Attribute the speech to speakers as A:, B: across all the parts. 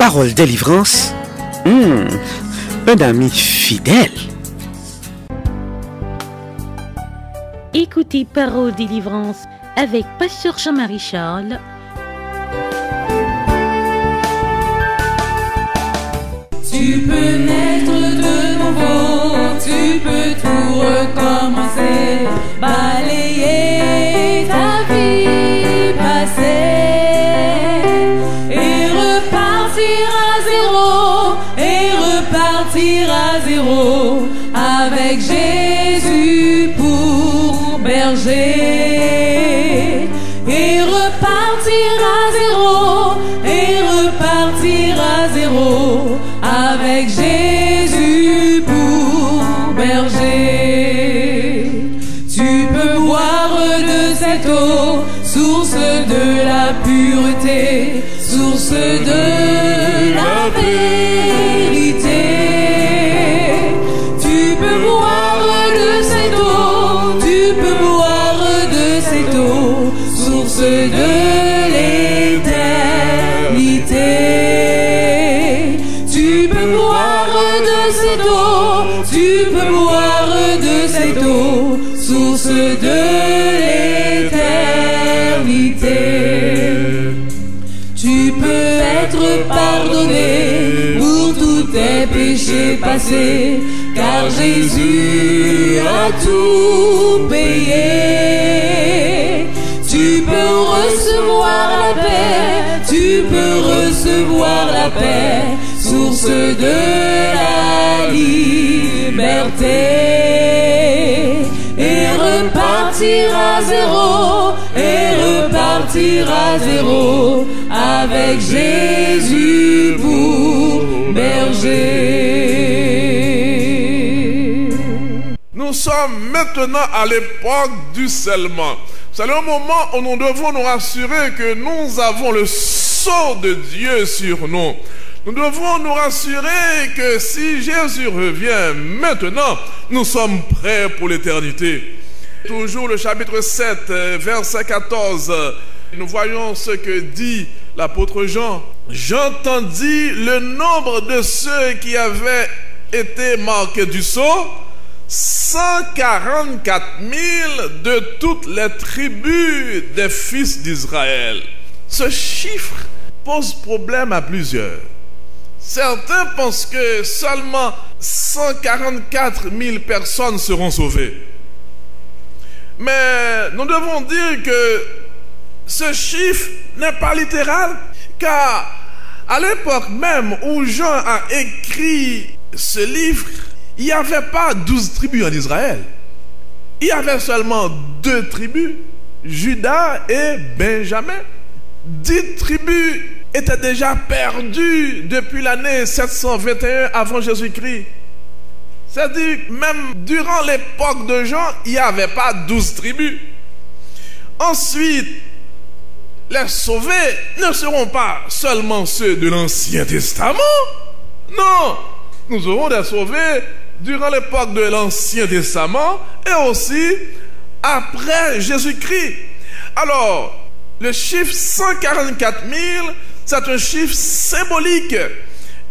A: Parole délivrance. Un ami fidèle.
B: Écoutez Parole délivrance avec Pasteur Jean-Marie Charles.
C: Tu peux naître de nouveau, tu peux tout recommencer, balayer ta vie passée et repartir à zéro avec Jésus pour berger et repartir à zéro avec Jésus pour berger. Tu peux boire de cette eau, source de la pureté, source de la vérité. Tu peux boire de cette eau, tu peux boire de cette eau, source de l'éternité. Tu peux boire de cette eau, tu peux boire de cette eau, source de l'éternité. Tu peux être pardonné pour tous tes péchés passés, car Jésus a tout payé. Tu peux recevoir la paix, tu peux recevoir la paix, source de la liberté, et repartir à zéro avec Jésus pour berger.
D: Nous sommes maintenant à l'époque du scellement. C'est le moment où nous devons nous rassurer que nous avons le sceau de Dieu sur nous. Nous devons nous rassurer que si Jésus revient maintenant, nous sommes prêts pour l'éternité. Toujours le chapitre 7, verset 14, nous voyons ce que dit l'apôtre Jean. J'entendis le nombre de ceux qui avaient été marqués du sceau, 144 000 de toutes les tribus des fils d'Israël. Ce chiffre pose problème à plusieurs. Certains pensent que seulement 144 000 personnes seront sauvées. Mais nous devons dire que ce chiffre n'est pas littéral, car à l'époque même où Jean a écrit ce livre, il n'y avait pas 12 tribus en Israël. Il y avait seulement 2 tribus, Juda et Benjamin. 10 tribus étaient déjà perdues depuis l'année 721 avant Jésus-Christ. C'est-à-dire, même durant l'époque de Jean, il n'y avait pas 12 tribus. Ensuite, les sauvés ne seront pas seulement ceux de l'Ancien Testament. Non, nous aurons des sauvés durant l'époque de l'Ancien Testament et aussi après Jésus-Christ. Alors, le chiffre 144 000, c'est un chiffre symbolique.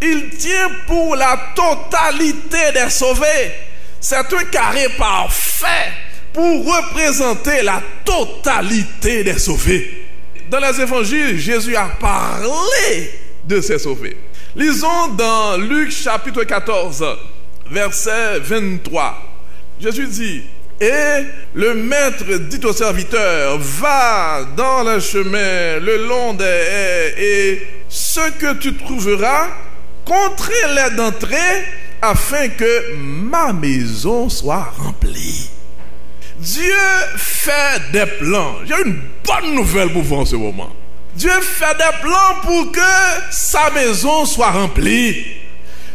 D: Il tient pour la totalité des sauvés. C'est un carré parfait pour représenter la totalité des sauvés. Dans les évangiles, Jésus a parlé de ces sauvés. Lisons dans Luc chapitre 14, verset 23. Jésus dit: et le maître dit au serviteur: va dans le chemin le long des haies, et ce que tu trouveras, contrez-les d'entrer, afin que ma maison soit remplie. Dieu fait des plans. J'ai une bonne nouvelle pour vous en ce moment. Dieu fait des plans pour que sa maison soit remplie.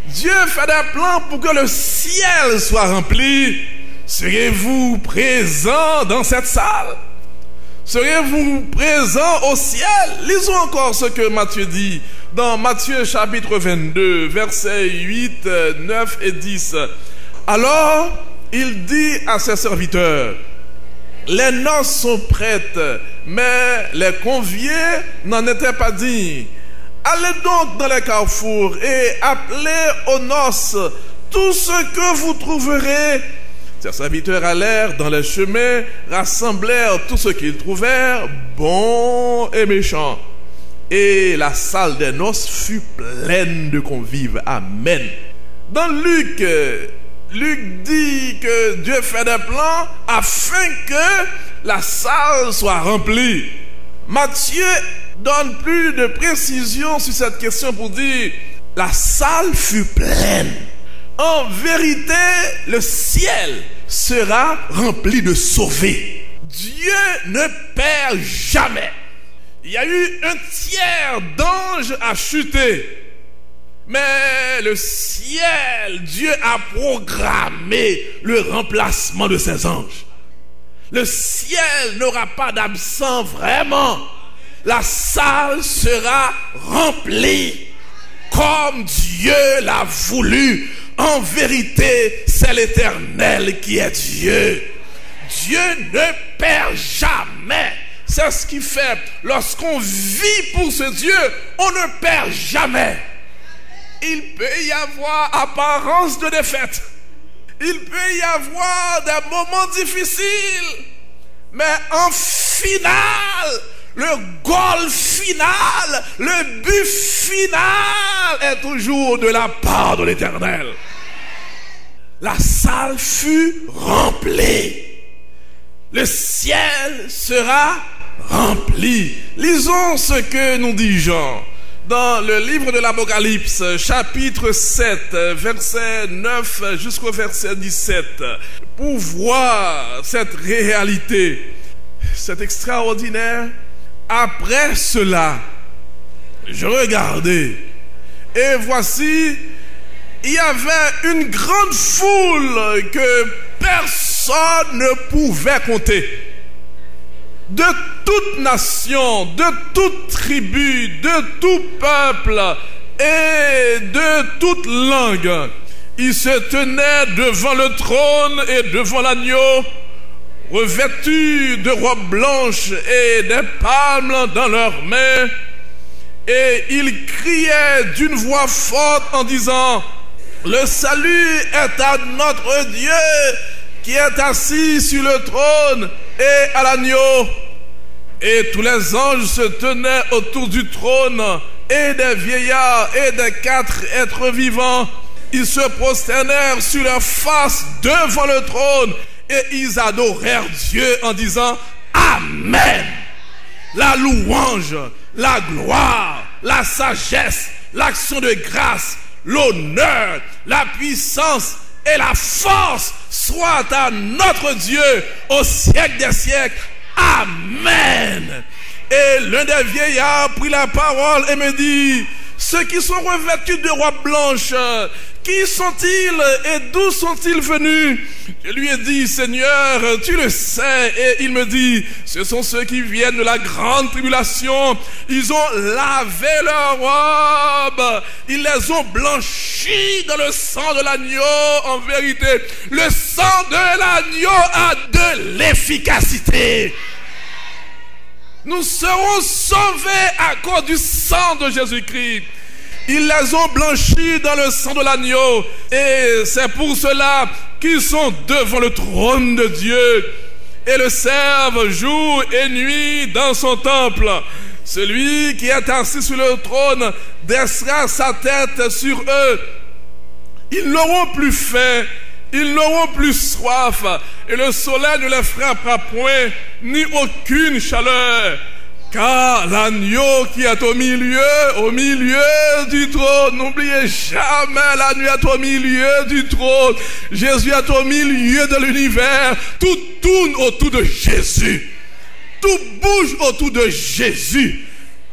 D: Dieu fait des plans pour que le ciel soit rempli. Serez-vous présent dans cette salle? Serez-vous présent au ciel? Lisons encore ce que Matthieu dit dans Matthieu chapitre 22, versets 8, 9 et 10. Alors, il dit à ses serviteurs: les noces sont prêtes, mais les conviés n'en étaient pas dignes. allez donc dans les carrefours et appelez aux noces tout ce que vous trouverez. Ses serviteurs allèrent dans les chemins, rassemblèrent tout ce qu'ils trouvèrent, bons et méchants. Et la salle des noces fut pleine de convives. Amen. Dans Luc dit que Dieu fait des plans afin que la salle soit remplie. Matthieu donne plus de précision sur cette question pour dire la salle fut pleine. En vérité, le ciel sera rempli de sauvés. Dieu ne perd jamais. Il y a eu un tiers d'anges à chuter. Mais le ciel, Dieu a programmé le remplacement de ses anges. Le ciel n'aura pas d'absent vraiment. La salle sera remplie comme Dieu l'a voulu. En vérité, c'est l'Éternel qui est Dieu. Dieu ne perd jamais. C'est ce qui fait, lorsqu'on vit pour ce Dieu, on ne perd jamais. Il peut y avoir apparence de défaite. Il peut y avoir des moments difficiles. Mais en finale, le goal final, le but final est toujours de la part de l'Éternel. La salle fut remplie. Le ciel sera rempli. Lisons ce que nous dit Jean dans le livre de l'Apocalypse, chapitre 7, verset 9 jusqu'au verset 17, pour voir cette réalité. C'est extraordinaire. Après cela, je regardais, et voici, il y avait une grande foule que personne ne pouvait compter. De toute nation, de toute tribu, de tout peuple et de toute langue. Ils se tenaient devant le trône et devant l'agneau, revêtus de robes blanches et des palmes dans leurs mains. Et ils criaient d'une voix forte en disant: le salut est à notre Dieu qui est assis sur le trône et à l'agneau. Et tous les anges se tenaient autour du trône, et des vieillards et des 4 êtres vivants. Ils se prosternèrent sur leur face devant le trône, et ils adorèrent Dieu en disant: Amen. La louange, la gloire, la sagesse, l'action de grâce, l'honneur, la puissance et la force soient à notre Dieu au siècle des siècles. Amen. Et l'un des vieillards prit la parole et me dit: ceux qui sont revêtus de robes blanches, qui sont-ils et d'où sont-ils venus? Je lui ai dit: Seigneur, tu le sais. Et il me dit: ce sont ceux qui viennent de la grande tribulation. Ils ont lavé leurs robes, ils les ont blanchis dans le sang de l'agneau. En vérité, le sang de l'agneau a de l'efficacité. Nous serons sauvés à cause du sang de Jésus-Christ. Ils les ont blanchis dans le sang de l'agneau. Et c'est pour cela qu'ils sont devant le trône de Dieu et le servent jour et nuit dans son temple. Celui qui est assis sur le trône dressera sa tête sur eux. Ils n'auront plus faim, ils n'auront plus soif, et le soleil ne les frappera point, ni aucune chaleur. Car l'agneau qui est au milieu du trône, n'oubliez jamais, l'agneau est au milieu du trône. Jésus est au milieu de l'univers. Tout tourne autour de Jésus. Tout bouge autour de Jésus.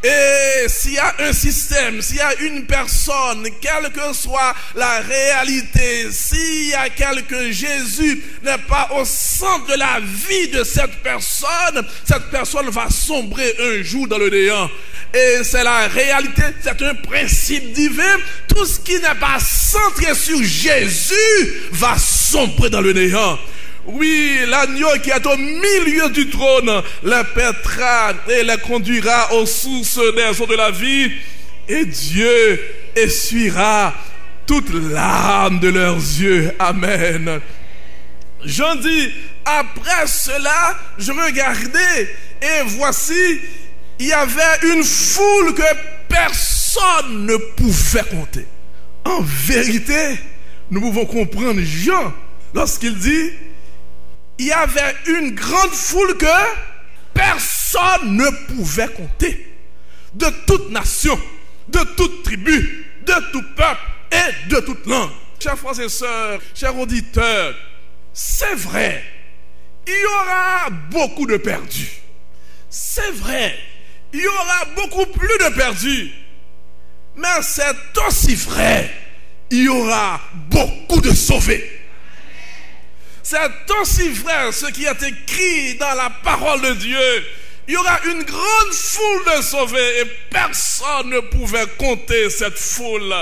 D: Et s'il y a un système, s'il y a une personne, quelle que soit la réalité, s'il y a quelqu'un, Jésus n'est pas au centre de la vie de cette personne va sombrer un jour dans le néant. Et c'est la réalité, c'est un principe divin. Tout ce qui n'est pas centré sur Jésus va sombrer dans le néant. Oui, l'agneau qui est au milieu du trône les paîtra et les conduira aux sources des eaux de la vie. et Dieu essuiera toutes larmes de leurs yeux. Amen. Jean dit, après cela, je regardais et voici, il y avait une foule que personne ne pouvait compter. En vérité, nous pouvons comprendre Jean lorsqu'il dit, il y avait une grande foule que personne ne pouvait compter. De toute nation, de toute tribu, de tout peuple et de toute langue. Chers frères et sœurs, chers auditeurs, c'est vrai, il y aura beaucoup de perdus. C'est vrai, il y aura beaucoup plus de perdus. Mais c'est aussi vrai, il y aura beaucoup de sauvés. C'est aussi vrai ce qui est écrit dans la parole de Dieu. Il y aura une grande foule de sauvés et personne ne pouvait compter cette foule.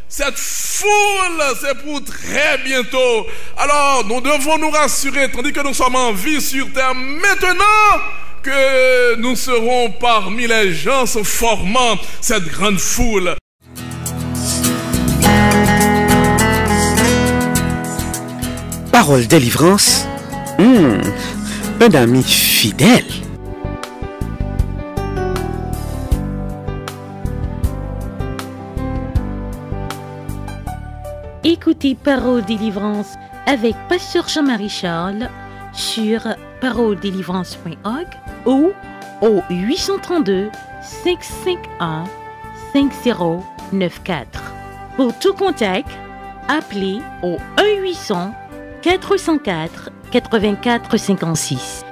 D: Cette foule, c'est pour très bientôt. Alors, nous devons nous rassurer, tandis que nous sommes en vie sur terre, maintenant que nous serons parmi les gens formant cette grande foule.
A: Parole délivrance. Un ami fidèle.
B: Écoutez Parole Délivrance avec Pasteur Jean-Marie Charles sur paroledélivrance.org ou au 832 551 5094. Pour tout contact, appelez au 1-800 404 84 56.